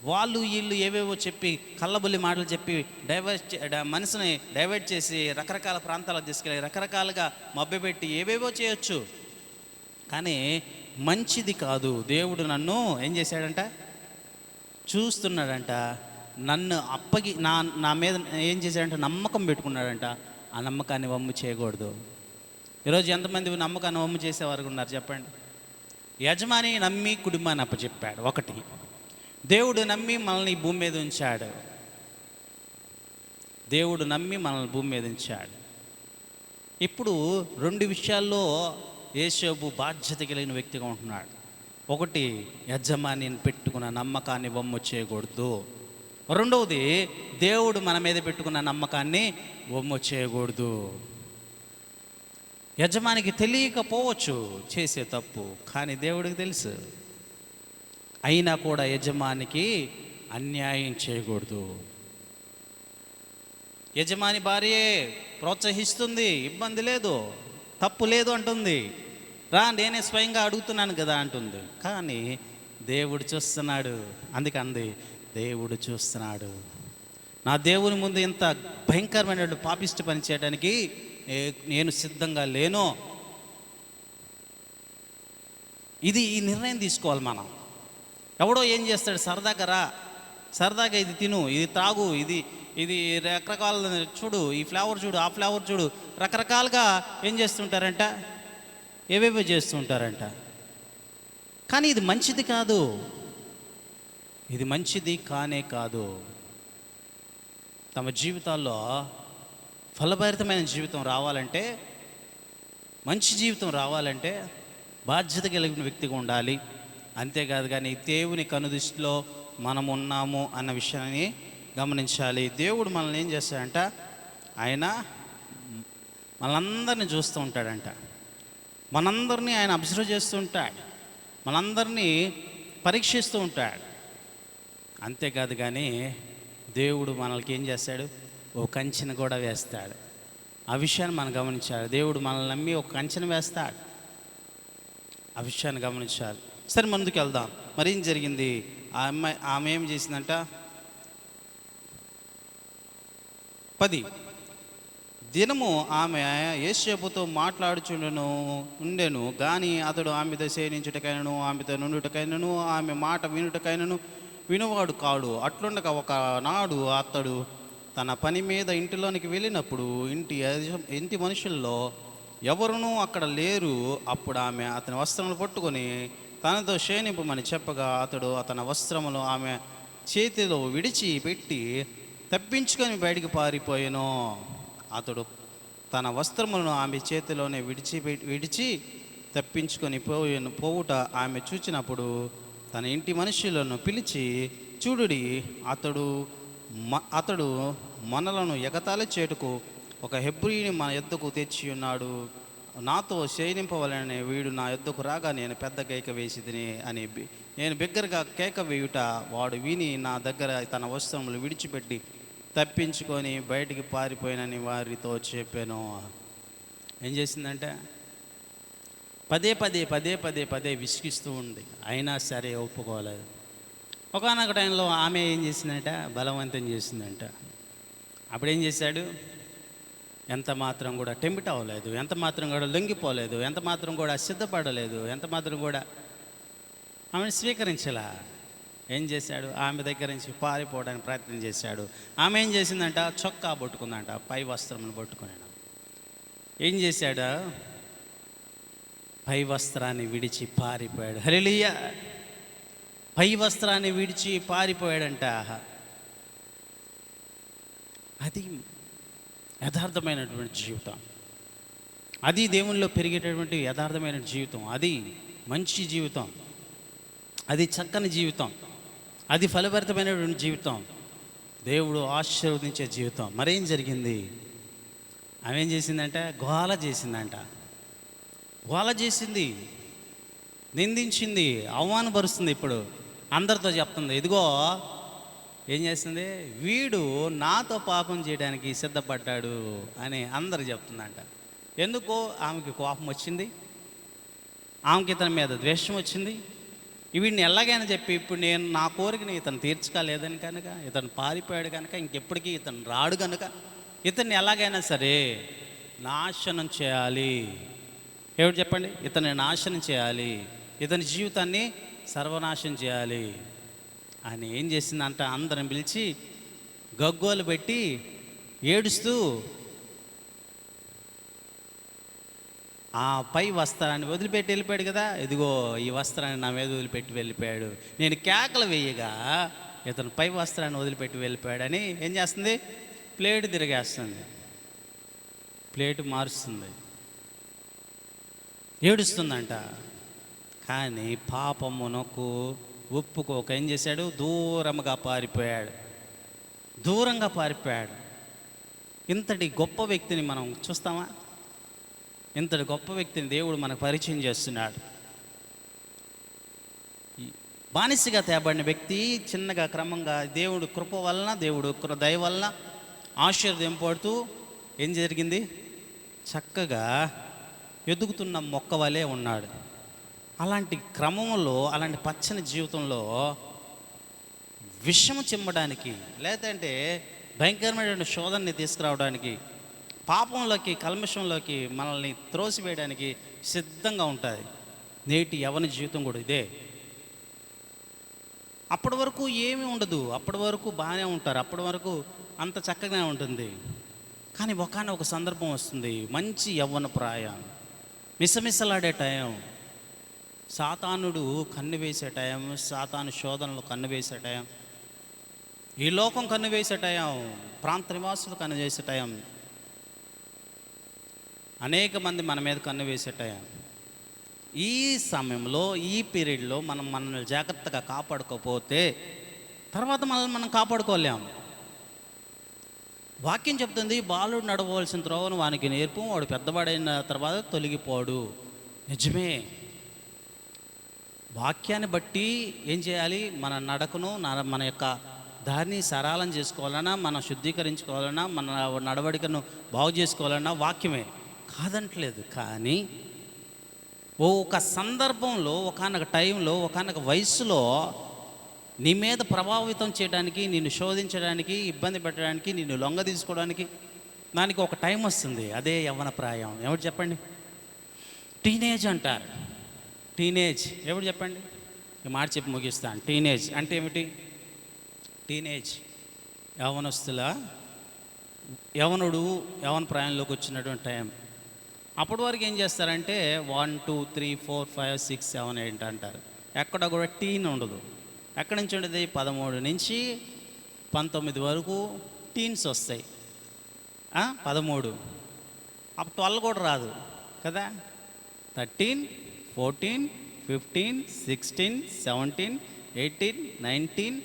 వాళ్ళు వీళ్ళు ఏవేవో చెప్పి, కళ్ళబుల్లి మాటలు చెప్పి మనసుని డైవర్ట్ చేసి రకరకాల ప్రాంతాలకు తీసుకెళ్ళి రకరకాలుగా మభ్యపెట్టి ఏవేవో చేయొచ్చు, కానీ మంచిది కాదు. దేవుడు నన్ను ఏం చేశాడంట? చూస్తున్నాడంట. నన్ను నా మీద ఏం చేశాడంటే నమ్మకం పెట్టుకున్నాడంట. ఆ నమ్మకాన్ని వమ్ము చేయకూడదు. ఈరోజు ఎంతమంది నమ్మకాన్ని వమ్ము చేసేవారు ఉన్నారు చెప్పండి? యజమాని నమ్మి కుటుంబాన్ని అప్పచెప్పాడు, ఒకటి. దేవుడు నమ్మి మనల్ని భూమి మీద ఉంచాడు. దేవుడు నమ్మి మనల్ని భూమి మీద ఉంచాడు. ఇప్పుడు రెండు విషయాల్లో యేషోబు బాధ్యత కలిగిన వ్యక్తిగా ఉంటున్నాడు. ఒకటి, యజమానిని పెట్టుకున్న నమ్మకాన్ని వమ్ము చేయకూడదు. రెండవది, దేవుడు మన మీద పెట్టుకున్న నమ్మకాన్ని వమ్ము చేయకూడదు. యజమానికి తెలియకపోవచ్చు చేసే తప్పు, కానీ దేవుడికి తెలుసు. అయినా కూడా యజమానికి అన్యాయం చేయకూడదు. యజమాని భార్యే ప్రోత్సహిస్తుంది, ఇబ్బంది లేదు, తప్పు లేదు అంటుంది, రా నేనే స్వయంగా అడుగుతున్నాను కదా అంటుంది. కానీ దేవుడు చూస్తున్నాడు. అందుకే అంది, దేవుడు చూస్తున్నాడు. నా దేవుని ముందు ఇంత భయంకరమైన పాపిష్టి పని చేయడానికి నేను సిద్ధంగా లేను. ఈ నిర్ణయం తీసుకోవాలి మనం. ఎవడో ఏం చేస్తాడు, సరదాగా రా, సరదాగా ఇది తిను, ఇది తాగు, ఇది రకరకాల చూడు, ఈ ఫ్లేవర్ చూడు, ఆ ఫ్లేవర్ చూడు, రకరకాలుగా ఏం చేస్తుంటారంట, ఏవేవో చేస్తుంటారంట. కానీ ఇది మంచిది కాదు, ఇది మంచిది కానే కాదు. తమ జీవితాల్లో ఫలభరితమైన జీవితం రావాలంటే, మంచి జీవితం రావాలంటే బాధ్యత కలిగిన వ్యక్తిగా ఉండాలి. అంతేకాదు కానీ దేవుని కనుదృష్టిలో మనం ఉన్నాము అన్న విషయాన్ని గమనించాలి. దేవుడు మనల్ని ఏం చేస్తాడంట, ఆయన మనందరినీ చూస్తూ ఉంటాడంట, మనందరినీ ఆయన అబ్జర్వ్ చేస్తూ ఉంటాడు, మనందరినీ పరీక్షిస్తూ ఉంటాడు. అంతేకాదు కానీ దేవుడు మనల్కి ఏం చేస్తాడు, ఓ కంచెను కూడా వేస్తాడు. ఆ విషయాన్ని మనం గమనించాలి. దేవుడు మనల్ని నమ్మి ఒక కంచెను వేస్తాడు, ఆ విషయాన్ని గమనించాలి. సరే, ముందుకు వెళ్దాం. మరేం జరిగింది? ఆమె ఏం చేసిందంట, 10 దినము ఆమె యేసేపుతో ఉండెను, కానీ అతడు ఆమెతో సేనించుటకైనను, ఆమెతో నుండుటకైనను, ఆమె మాట వినుటకైనను వినువాడు కాడు. అట్లుండగా ఒకనాడు అతడు తన పని మీద ఇంటిలోనికి వెళ్ళినప్పుడు ఇంటి మనుషుల్లో ఎవరునూ అక్కడ లేరు. అప్పుడు ఆమె అతని వస్త్రములు పట్టుకొని తనతో శయనింపమని చెప్పగా అతడు అతని వస్త్రములు ఆమె చేతిలో విడిచి పెట్టి తప్పించుకొని బయటికి పారిపోయాను. అతడు తన వస్త్రములను ఆమె చేతిలోనే విడిచి తప్పించుకొని పోవుట ఆమె చూచినప్పుడు తన ఇంటి మనుషులను పిలిచి, చూడుడి, అతడు మనలను ఎగతాళి చేటుకు ఒక హెబ్రీని మన యొద్దకు తెచ్చి ఉన్నాడు. నాతో శయనింపవలనని వీడు నా యొద్దకు రాగా నేను పెద్ద కేక వేసిదిని అని నేను బిగ్గరగా కేక వేయుట వాడు విని నా దగ్గర తన వస్త్రములు విడిచిపెట్టి తప్పించుకొని బయటికి పారిపోయినని వారితో చెప్పాను. ఏం చేసిందంటే పదే విసిగిస్తూ ఉంది, అయినా సరే ఒప్పుకోలేదు. ఒకనొక టైంలో ఆమె ఏం చేసిందంట, బలవంతం చేసిందంట. అప్పుడేం చేశాడు, ఎంత మాత్రం కూడా టెంప్ట్ అవ్వలేదు, ఎంత మాత్రం కూడా లొంగిపోలేదు, ఎంత మాత్రం కూడా సిద్ధపడలేదు, ఎంత మాత్రం కూడా ఆమెను స్వీకరించలా. ఏం చేశాడు, ఆమె దగ్గర నుంచి పారిపోవడానికి ప్రయత్నం చేశాడు. ఆమె ఏం చేసిందంట, చొక్కా పట్టుకుందంట, పై వస్త్రమును పట్టుకున్నాడు. ఏం చేశాడు, పై వస్త్రాన్ని విడిచి పారిపోయాడు. హల్లెలూయా! పై వస్త్రాన్ని విడిచి పారిపోయాడంట. అది యథార్థమైనటువంటి జీవితం, అది దేవునిలో పెరిగేటటువంటి యథార్థమైన జీవితం, అది మంచి జీవితం, అది చక్కని జీవితం, అది ఫలభరితమైనటువంటి జీవితం, దేవుడు ఆశీర్వదించే జీవితం. మరేం జరిగింది, ఆమె ఏం చేసిందంటే గోల చేసింది, నిందించింది, అవమానపరుస్తుంది. ఇప్పుడు అందరితో చెప్తుంది, ఇదిగో ఏం చేస్తుంది, వీడు నాతో పాపం చేయడానికి సిద్ధపడ్డాడు అని అందరు చెప్తుందంట. ఎందుకో ఆమెకి కోపం వచ్చింది, ఆమెకి ఇతని మీద ద్వేషం వచ్చింది. వీడిని ఎలాగైనా చెప్పి ఇప్పుడు నేను నా కోరికని ఇతను తీర్చుకోలేదని కనుక, ఇతను పారిపోయాడు కనుక, ఇంకెప్పటికీ ఇతను రాడు కనుక ఇతన్ని ఎలాగైనా సరే నాశనం చేయాలి. ఏమిటి చెప్పండి, ఇతన్ని నాశనం చేయాలి, ఇతని జీవితాన్ని సర్వనాశనం చేయాలి అని ఏం చేసిందంట, అందరం పిలిచి గగ్గోలు పెట్టి ఏడుస్తూ ఆ పై వస్త్రాన్ని వదిలిపెట్టి వెళ్ళిపోయాడు కదా, ఇదిగో ఈ వస్త్రాన్ని నా మీద వదిలిపెట్టి వెళ్ళిపోయాడు, నేను కేకలు వేయగా ఇతను పై వస్త్రాన్ని వదిలిపెట్టి వెళ్ళిపోయాడని ఏం చేస్తుంది, ప్లేట్ తిరిగేస్తుంది, ప్లేటు మారుస్తుంది, ఏడుస్తుందంట. కానీ పాపమునకు ఒప్పుకోక ఏం చేశాడు, దూరముగా పారిపోయాడు. దూరంగా పారిపోయాడు. ఇంతటి గొప్ప వ్యక్తిని మనం చూస్తామా? ఇంతటి గొప్ప వ్యక్తిని దేవుడు మనకు పరిచయం చేస్తున్నాడు. బానిసగా తేబడిన వ్యక్తి చిన్నగా క్రమంగా దేవుడు కృప వలన, దేవుడు దయ వలన ఆశీర్వదింపబడుతూ ఏం జరిగింది? చక్కగా ఎదుగుతున్న మొక్క వలె ఉన్నాడు. అలాంటి క్రమంలో, అలాంటి పచ్చని జీవితంలో విషము చిమ్మడానికి, లేదంటే భయంకరమైన శోధనని తీసుకురావడానికి, పాపంలోకి, కల్మషంలోకి మనల్ని త్రోసివేయడానికి సిద్ధంగా ఉంటుంది. నేటి యవ్వన జీవితం కూడా ఇదే. అప్పటి వరకు ఏమీ ఉండదు, అప్పటి వరకు బాగానే ఉంటారు, అప్పటి వరకు అంత చక్కగానే ఉంటుంది. కానీ ఒక సందర్భం వస్తుంది, మంచి యవ్వన ప్రాయం, మిసమిసలాడే టైం, సాతానుడు కన్ను వేసే టైం, సాతాను శోధనలు కన్ను వేసే టైం, ఈ లోకం కన్ను వేసే టైం, ప్రాంత నివాసులు కన్ను వేసే టైం, అనేక మంది మన మీద కన్ను వేసే టైం. ఈ సమయంలో, ఈ పీరియడ్లో మనల్ని జాగ్రత్తగా కాపాడుకోకపోతే తర్వాత మనం కాపాడుకోలేం. వాక్యం చెప్తుంది, బాలుడు నడవలసిన త్రోవను వానికి నేర్పు, వాడు పెద్దవాడైన తర్వాత తొలగిపోడు. నిజమే. వాక్యాన్ని బట్టి ఏం చేయాలి? మన నడకను, మన యొక్క దారిని సరళం చేసుకోవాలన్నా, మనం శుద్ధీకరించుకోవాలన్నా, మన నడవడికను బాగు చేసుకోవాలన్నా వాక్యమే కాదంటలేదు. కానీ ఒక సందర్భంలో, ఒకానొక టైంలో, ఒకానొక వయసులో నీ మీద ప్రభావితం చేయడానికి, నిన్ను శోధించడానికి, ఇబ్బంది పెట్టడానికి, నిన్ను లొంగ తీసుకోవడానికి దానికి ఒక టైం వస్తుంది. అదే యవ్వన ప్రాయం. ఎవరు చెప్పండి? టీనేజ్ అంటారు. టీనేజ్ ఎవరు చెప్పండి? ఈ మాట చెప్పి ముగిస్తాను. టీనేజ్ అంటే ఏమిటి? టీనేజ్ యవ్వనస్తుల, యవ్వన ప్రాయంలోకి వచ్చినటువంటి టైం. అప్పటి వరకు ఏం చేస్తారంటే 1 2 3 4 5 6 7 8 అంటారు. ఎక్కడ కూడా టీన్ ఉండదు. ఎక్కడి నుంచి ఉండేది? 13 నుంచి 19 వరకు టీన్స్ వస్తాయి. 13, అప్పుడు 12 కూడా రాదు కదా. 13, 14, 15, 16, 17, 18, 19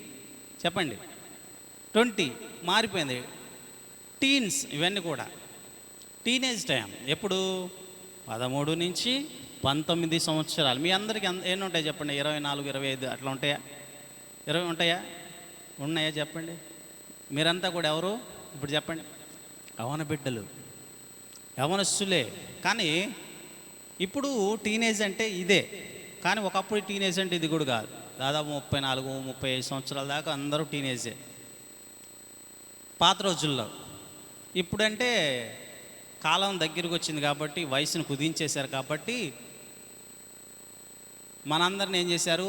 చెప్పండి, 20 మారిపోయింది. టీన్స్ ఇవన్నీ కూడా టీనేజ్ టైం. ఎప్పుడు? 13 నుంచి 19 సంవత్సరాలు. మీ అందరికీ ఎన్ని ఉంటాయి చెప్పండి? 24, 25 అట్లా ఉంటాయా? 20 ఉంటాయా? ఉన్నాయా చెప్పండి. మీరంతా కూడా ఎవరు ఇప్పుడు చెప్పండి? యవ్వన బిడ్డలు, యవ్వనస్తులే. కానీ ఇప్పుడు టీనేజ్ అంటే ఇదే. కానీ ఒకప్పుడు టీనేజ్ అంటే ఇది కూడా కాదు. దాదాపు 34, 35 సంవత్సరాల దాకా అందరూ టీనేజే పాత రోజుల్లో. ఇప్పుడంటే కాలం దగ్గరికి వచ్చింది కాబట్టి, వయసును కుదించేశారు కాబట్టి మనందరిని ఏం చేశారు?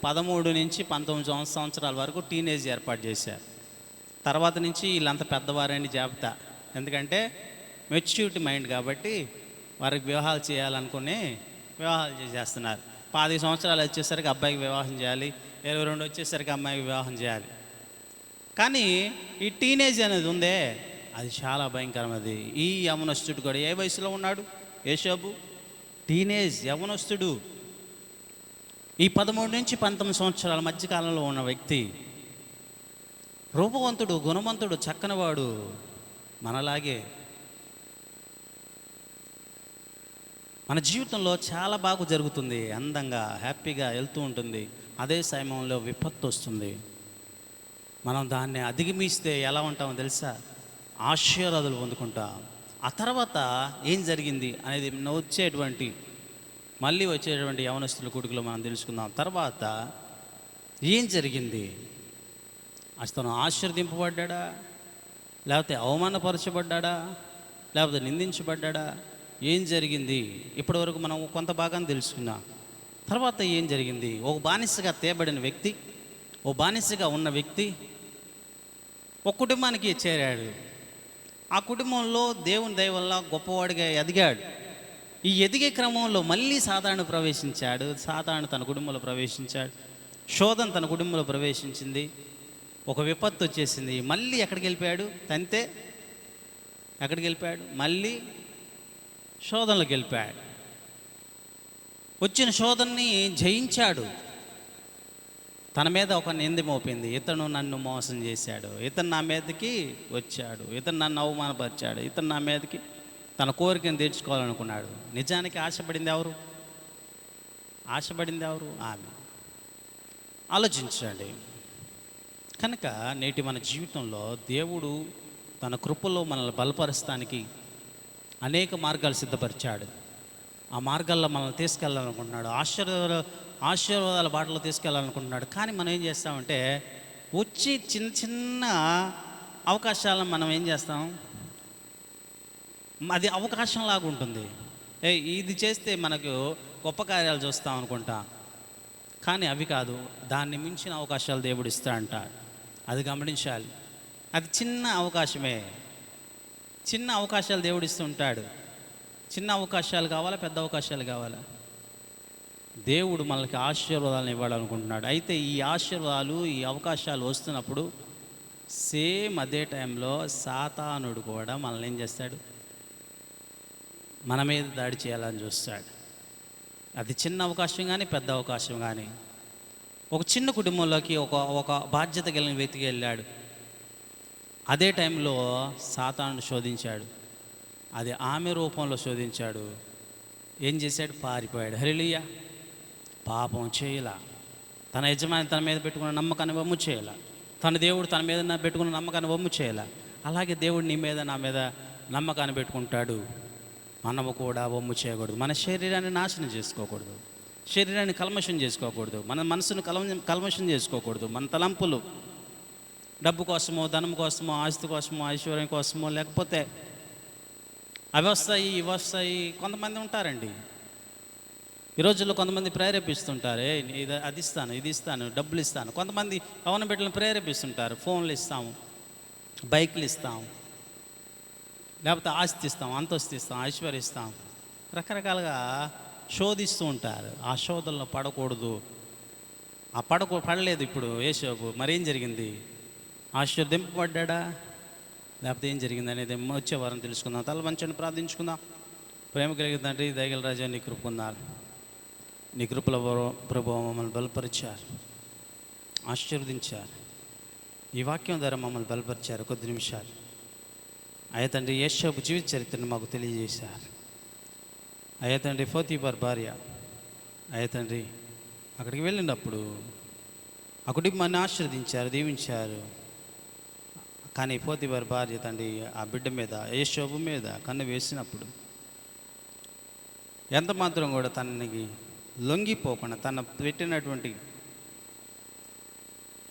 13 నుంచి 19 సంవత్సరాల వరకు టీనేజ్ ఏర్పాటు చేశారు. తర్వాత నుంచి వీళ్ళంతా పెద్దవారని జాబితా. ఎందుకంటే మెచ్యూరిటీ మైండ్ కాబట్టి వారికి వివాహాలు చేయాలనుకుని వివాహాలు చేసేస్తున్నారు. 10 సంవత్సరాలు వచ్చేసరికి అబ్బాయికి వివాహం చేయాలి, 22 వచ్చేసరికి అమ్మాయికి వివాహం చేయాలి. కానీ ఈ టీనేజ్ అనేది ఉందే, అది చాలా భయంకరమైనది. ఈ యవనస్తుడు కూడా ఏ వయసులో ఉన్నాడు? యోసేపు టీనేజ్ యవనస్తుడు. ఈ 13 నుంచి 19 సంవత్సరాల మధ్యకాలంలో ఉన్న వ్యక్తి రూపవంతుడు, గుణవంతుడు, చక్కనివాడు, మనలాగే. మన జీవితంలో చాలా బాగా జరుగుతుంది, అందంగా హ్యాపీగా వెళ్తూ ఉంటుంది. అదే సమయంలో విపత్తు వస్తుంది. మనం దాన్ని అధిగమిస్తే ఎలా ఉంటామో తెలుసా? ఆశీర్వాదాలు పొందుకుంటాం. ఆ తర్వాత ఏం జరిగింది అనేది మళ్ళీ వచ్చేటువంటి యవనస్తుల కొడుకులో మనం తెలుసుకుందాం. తర్వాత ఏం జరిగింది? అతను ఆశీర్వదింపబడ్డా, లేకపోతే అవమానపరచబడ్డా, లేకపోతే నిందించబడ్డా? ఏం జరిగింది? ఇప్పటి వరకు మనం కొంత భాగాన్ని తెలుసుకున్నాం. తర్వాత ఏం జరిగింది? ఒక బానిసగా తేబడిన వ్యక్తి, ఓ బానిసగా ఉన్న వ్యక్తి ఒక కుటుంబానికి చేరాడు. ఆ కుటుంబంలో దేవుని దయ వల్ల గొప్పవాడిగా ఎదిగాడు. ఈ ఎదిగే క్రమంలో మళ్ళీ సాతాను ప్రవేశించాడు. సాతాను తన కుటుంబంలో ప్రవేశించాడు. శోధన తన కుటుంబంలో ప్రవేశించింది. ఒక విపత్తు వచ్చేసింది. మళ్ళీ ఎక్కడికి వెళ్ళిపోయాడు? తంతే ఎక్కడికి వెళ్ళిపోయాడు? మళ్ళీ శోధనలోకి వెళ్ళిపోయాడు. వచ్చిన శోధనని జయించాడు. తన మీద ఒక నింద మోపింది. ఇతను నన్ను మోసం చేశాడు, ఇతను నా మీదకి వచ్చాడు, ఇతను నన్ను అవమానపరిచాడు, ఇతను నా మీదకి తన కోరికను తీర్చుకోవాలనుకున్నాడు. నిజానికి ఆశపడింది ఎవరు? ఆశపడింది ఎవరు? ఆమె. ఆలోచించండి. కనుక నేటి మన జీవితంలో దేవుడు తన కృపలో మనల్ని బలపరుస్తానికి అనేక మార్గాలు సిద్ధపరిచాడు. ఆ మార్గాల్లో మనల్ని తీసుకెళ్ళాలనుకుంటున్నాడు. ఆశీర్వాదాల బాటలో తీసుకెళ్ళాలనుకుంటున్నాడు. కానీ మనం ఏం చేస్తామంటే, వచ్చి చిన్న చిన్న అవకాశాలను మనం ఏం చేస్తాం, అది అవకాశంలాగా ఉంటుంది. ఇది చేస్తే మనకు గొప్ప కార్యాలు చూస్తాం అనుకుంటా. కానీ అవి కాదు, దాన్ని మించిన అవకాశాలు దేవుడు ఇస్తాడంట. అది గమనించాలి. అది చిన్న అవకాశమే. చిన్న అవకాశాలు దేవుడు ఇస్తుంటాడు. చిన్న అవకాశాలు కావాలా, పెద్ద అవకాశాలు కావాలా? దేవుడు మనకి ఆశీర్వాదాలను ఇవ్వాలనుకుంటున్నాడు. అయితే ఈ ఆశీర్వాదాలు, ఈ అవకాశాలు వస్తున్నప్పుడు సేమ్ అదే టైంలో సాతానుడు కూడా మనల్ని ఏం చేస్తాడు? మన మీద దాడి చేయాలని చూస్తాడు. అది చిన్న అవకాశం కానీ, పెద్ద అవకాశం కానీ. ఒక చిన్న కుటుంబంలోకి ఒక బాధ్యత కలిగిన వ్యక్తికి వెళ్ళాడు. అదే టైంలో సాతానుడు శోధించాడు. అది ఆమె రూపంలో శోధించాడు. ఏం చేశాడు? పారిపోయాడు. హల్లెలూయా. పాపం చేయలా. తన యజమాని తన మీద పెట్టుకున్న నమ్మకాన్ని వమ్ము చేయాల. తన దేవుడు తన మీద పెట్టుకున్న నమ్మకాన్ని వమ్ము చేయాల. అలాగే దేవుడు నీ మీద, నా మీద నమ్మకాన్ని పెట్టుకుంటాడు. మనము కూడా వమ్ము చేయకూడదు. మన శరీరాన్ని నాశనం చేసుకోకూడదు, శరీరాన్ని కల్మషం చేసుకోకూడదు, మన మనసును కల్మషం చేసుకోకూడదు. మన తలంపులు డబ్బు కోసమో, ధనం కోసమో, ఆస్తి కోసమో, ఐశ్వర్యం కోసమో, లేకపోతే అవి వస్తాయి ఇవి వస్తాయి. కొంతమంది ఉంటారండి ఈ రోజుల్లో, కొంతమంది ప్రేరేపిస్తుంటారే, అది ఇస్తాను, ఇది ఇస్తాను, డబ్బులు ఇస్తాను. కొంతమంది యవ్వన బిడ్డలను ప్రేరేపిస్తుంటారు. ఫోన్లు ఇస్తాము, బైక్లు ఇస్తాం, లేకపోతే ఆస్తి ఇస్తాం, అంతస్తు ఇస్తాం, ఐశ్వర్యం ఇస్తాం. రకరకాలుగా శోధిస్తూ ఉంటారు. ఆ శోధనలో పడకూడదు. ఆ పడలేదు ఇప్పుడు యేషోబు. మరేం జరిగింది? ఆశీర్వదింపబడ్డా లేకపోతే ఏం జరిగింది అనేది వచ్చే వారం తెలుసుకుందాం. తల వంచండి, ప్రార్థించుకుందాం. ప్రేమ కలిగిన తండ్రి, దయగల రాజా, నీ కృప పొందాలి. నీ కృపల ప్రభువు మమ్మల్ని బలపరిచారు, ఆశీర్వదించారు. ఈ వాక్యం ద్వారా మమ్మల్ని బలపరిచారు. కొద్ది నిమిషాలు అయ్యా తండ్రి, యేషోబు జీవిత చరిత్రను మాకు తెలియజేశారు. అయ్యా తండ్రి, పోతీఫర్ భార్య అయ్యా తండ్రి అక్కడికి వెళ్ళినప్పుడు ఆ కుటుంబాన్ని ఆశీర్వదించారు, దీవించారు. కానీ పోతీఫర్ భార్య తండ్రి ఆ బిడ్డ మీద, యేషోబు మీద కన్ను వేసినప్పుడు ఎంత మాత్రం కూడా తనకి లొంగిపోకుండా, తన పెట్టినటువంటి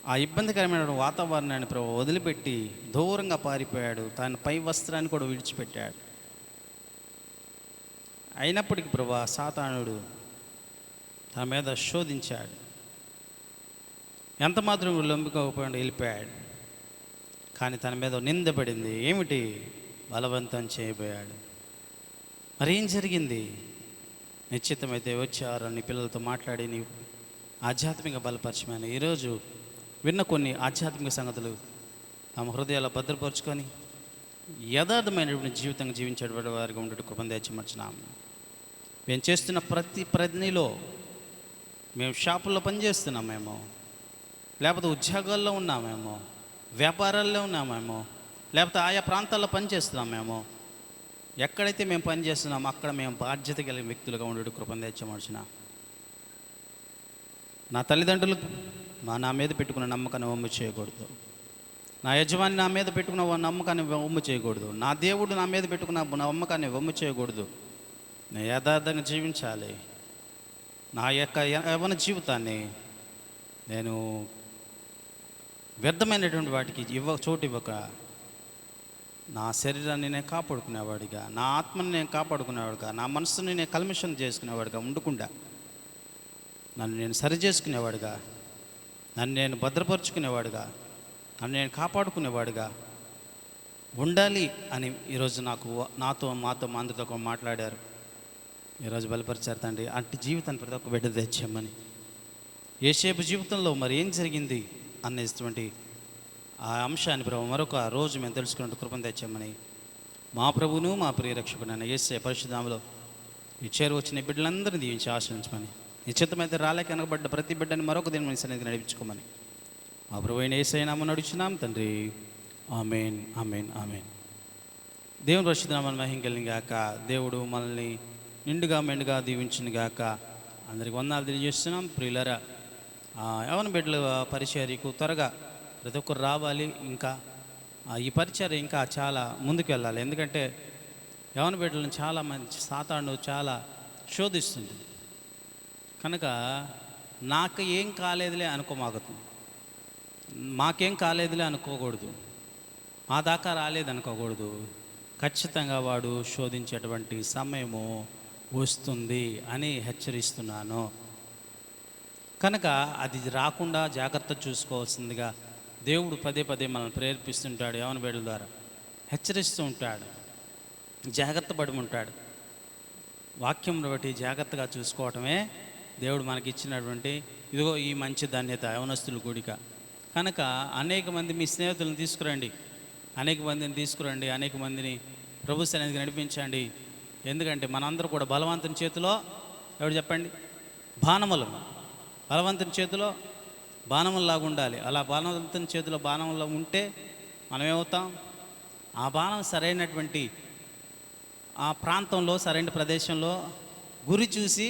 ఆ ఇబ్బందికరమైన వాతావరణాన్ని ప్రభు వదిలిపెట్టి దూరంగా పారిపోయాడు. తన పై వస్త్రాన్ని కూడా విడిచిపెట్టాడు. అయినప్పటికీ ప్రభు సాతానుడు తన మీద శోధించాడు. ఎంత మాత్రం లొంగిపోకుండా వెళ్ళిపోయాడు. కానీ తన మీద నిందపడింది. ఏమిటి? బలవంతం చేయబోయాడు. మరేం జరిగింది? నిశ్చితమైతే వచ్చారు, నీ పిల్లలతో మాట్లాడి నీ ఆధ్యాత్మిక బలపరచమని ఈరోజు విన్న కొన్ని ఆధ్యాత్మిక సంగతులు తమ హృదయాల్లో భద్రపరుచుకొని యథార్థమైనటువంటి జీవితంగా జీవించేటువంటి వారికి ఉండేటి కృపను తెచ్చిమర్చినాము. మేము చేస్తున్న ప్రతి పనిలో, మేము షాపుల్లో పనిచేస్తున్నామేమో, లేకపోతే ఉద్యోగాల్లో ఉన్నామేమో, వ్యాపారాల్లో ఉన్నామేమో, లేకపోతే ఆయా ప్రాంతాల్లో పనిచేస్తున్నామేమో, ఎక్కడైతే మేము పనిచేస్తున్నామో అక్కడ మేము బాధ్యత కలిగిన వ్యక్తులుగా ఉండేటి కృపను తెచ్చిమర్చిన నా తల్లిదండ్రులకు నా మీద పెట్టుకున్న నమ్మకాన్ని వమ్ము చేయకూడదు. నా యజమాని నా మీద పెట్టుకున్న నమ్మకాన్ని వమ్ము చేయకూడదు. నా దేవుడు నా మీద పెట్టుకున్న నమ్మకాన్ని వమ్ము చేయకూడదు. నేను యథార్థంగా జీవించాలి. నా యొక్క యవ్వన జీవితాన్ని నేను వ్యర్థమైనటువంటి వాటికి చోటు ఇవ్వక, నా శరీరాన్ని నేను కాపాడుకునేవాడిగా, నా ఆత్మని నేను కాపాడుకునేవాడిగా, నా మనసుని నేను కల్మషం చేసుకునేవాడిగా ఉండకుండా, నన్ను నేను సరి చేసుకునేవాడిగా, నన్ను నేను భద్రపరుచుకునేవాడిగా, నన్ను నేను కాపాడుకునేవాడిగా ఉండాలి అని ఈరోజు మాతో అందరితో మాట్లాడారు. ఈరోజు బలపరిచారు తండ్రి. అట్టి జీవితాన్ని ప్రతి ఒక్క బిడ్డ తెచ్చామని, యేషోబు జీవితంలో మరి ఏం జరిగింది అనేటువంటి ఆ అంశాన్ని ప్రభు మరొక రోజు మేము తెలుసుకున్నట్టు కృపను తెచ్చామని మా ప్రభువును మా ప్రియ రక్షకుడైన యేసయ్య పరిశుద్ధ నామములో ఈ చేరువచ్చిన బిడ్డలందరినీ దీవించి ఆశ్రయించమని నిశ్చితమైతే రాలేక కనబడ్డ ప్రతి బిడ్డని మరొక దినం మీ సన్నిధికి నడిపించుకోమని మా ప్రభువైన యేసయ్య నామమున నడుచున్నాం తండ్రి. ఆమేన్, ఆమేన్, ఆమేన్. దేవుని పరిశుద్ధ నామమున మహిమ కలుగును గాక. దేవుడు మనల్ని నిండుగా మెండుగా దీవించును గాక. అందరికి వందనాలు తెలియజేస్తున్నాం. ప్రియులరా, యవన బిడ్డల పరిచర్యకు త్వరగా ప్రతి ఒక్కరు రావాలి. ఇంకా ఈ పరిచర్య ఇంకా చాలా ముందుకు వెళ్ళాలి. ఎందుకంటే యవన బిడ్డలను చాలా మంచి సాతాను చాలా శోధిస్తుంది కనుక నాకు ఏం కాలేదులే అనుకోమాగుతుంది, మాకేం కాలేదులే అనుకోకూడదు, మా దాకా రాలేదు అనుకోకూడదు. ఖచ్చితంగా వాడు శోధించేటువంటి సమయము వస్తుంది అని హెచ్చరిస్తున్నాను. కనుక అది రాకుండా జాగ్రత్త చూసుకోవాల్సిందిగా దేవుడు పదే పదే మనల్ని ప్రేరేపిస్తుంటాడు. యవన బిడ్డల ద్వారా హెచ్చరిస్తూ ఉంటాడు, జాగ్రత్త పడి ఉంటాడు. వాక్యం బట్టి జాగ్రత్తగా చూసుకోవటమే దేవుడు మనకి ఇచ్చినటువంటి ఇదిగో ఈ మంచి ధన్యత యవనస్తుల కూడిక. కనుక అనేక మంది మీ స్నేహితులను తీసుకురండి, అనేక మందిని తీసుకురండి, అనేక మందిని ప్రభు సన్నిధికి నడిపించండి. ఎందుకంటే మనందరూ కూడా బలవంతుని చేతిలో ఎవరు చెప్పండి, బాణములు. బలవంతుని చేతిలో బాణముల్లాగా ఉండాలి. అలా బలవంతుని చేతిలో బాణముల్లో ఉంటే మనం ఏమవుతాం? ఆ బాణం సరైనటువంటి ఆ ప్రాంతంలో సరైన ప్రదేశంలో గురి చూసి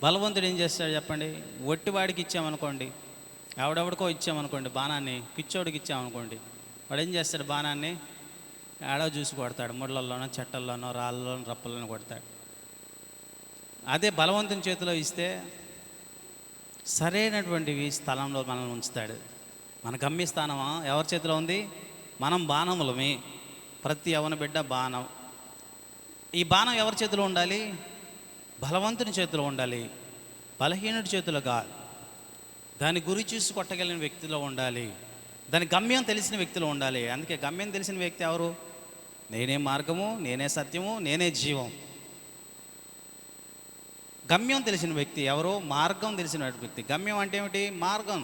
బలవంతుడు ఏం చేస్తాడు చెప్పండి? ఒట్టివాడికి ఇచ్చామనుకోండి, ఎవడెవడికో ఇచ్చామనుకోండి, బాణాన్ని పిచ్చోడికి ఇచ్చామనుకోండి, వాడు ఏం చేస్తాడు? బాణాన్ని ఏడో చూసి కొడతాడు, ముళ్ళల్లోనో చెట్టల్లోనో రాళ్ళలోనో రప్పల్లోనో కొడతాడు. అదే బలవంతుని చేతిలో ఇస్తే సరైనటువంటివి స్థలంలో మనల్ని ఉంచుతాడు. మన గమ్యస్థానం ఎవరి చేతిలో ఉంది? మనం బాణములమే. ప్రతి యవన బిడ్డ బాణం. ఈ బాణం ఎవరి చేతిలో ఉండాలి? బలవంతుని చేతిలో ఉండాలి, బలహీనుడి చేతిలో కాదు. దాని గురి చూసి కొట్టగలిగిన వ్యక్తిలో ఉండాలి, దాని గమ్యం తెలిసిన వ్యక్తిలో ఉండాలి. అందుకే గమ్యం తెలిసిన వ్యక్తి ఎవరు? నేనే మార్గము, నేనే సత్యము, నేనే జీవం. గమ్యం తెలిసిన వ్యక్తి ఎవరు? మార్గం తెలిసిన వ్యక్తి. గమ్యం అంటే ఏమిటి? మార్గం.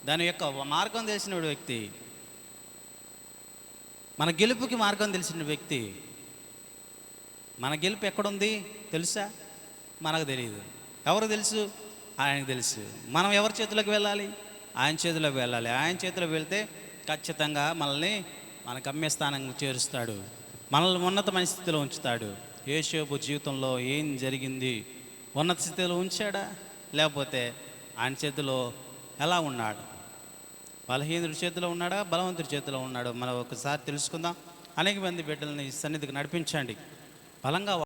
దాని యొక్క మార్గం తెలిసిన వ్యక్తి, మన గెలుపుకి మార్గం తెలిసిన వ్యక్తి. మన గెలుపు ఎక్కడుంది తెలుసా? మనకు తెలియదు. ఎవరు తెలుసు? ఆయనకు తెలుసు. మనం ఎవరి చేతిలోకి వెళ్ళాలి? ఆయన చేతిలోకి వెళ్ళాలి. ఆయన చేతిలోకి వెళ్తే ఖచ్చితంగా మనల్ని మన గమ్యస్థానం చేరుస్తాడు, మనల్ని ఉన్నతమైన స్థితిలో ఉంచుతాడు. యోసేపు జీవితంలో ఏం జరిగింది? ఉన్నత స్థితిలో ఉంచాడా? లేకపోతే ఆయన చేతిలో ఎలా ఉన్నాడు? బలహీనుడి చేతిలో ఉన్నాడా? బలవంతుడి చేతిలో ఉన్నాడు? మనం ఒకసారి తెలుసుకుందాం. అనేక మంది బిడ్డలని సన్నిధికి నడిపించండి. బలంగా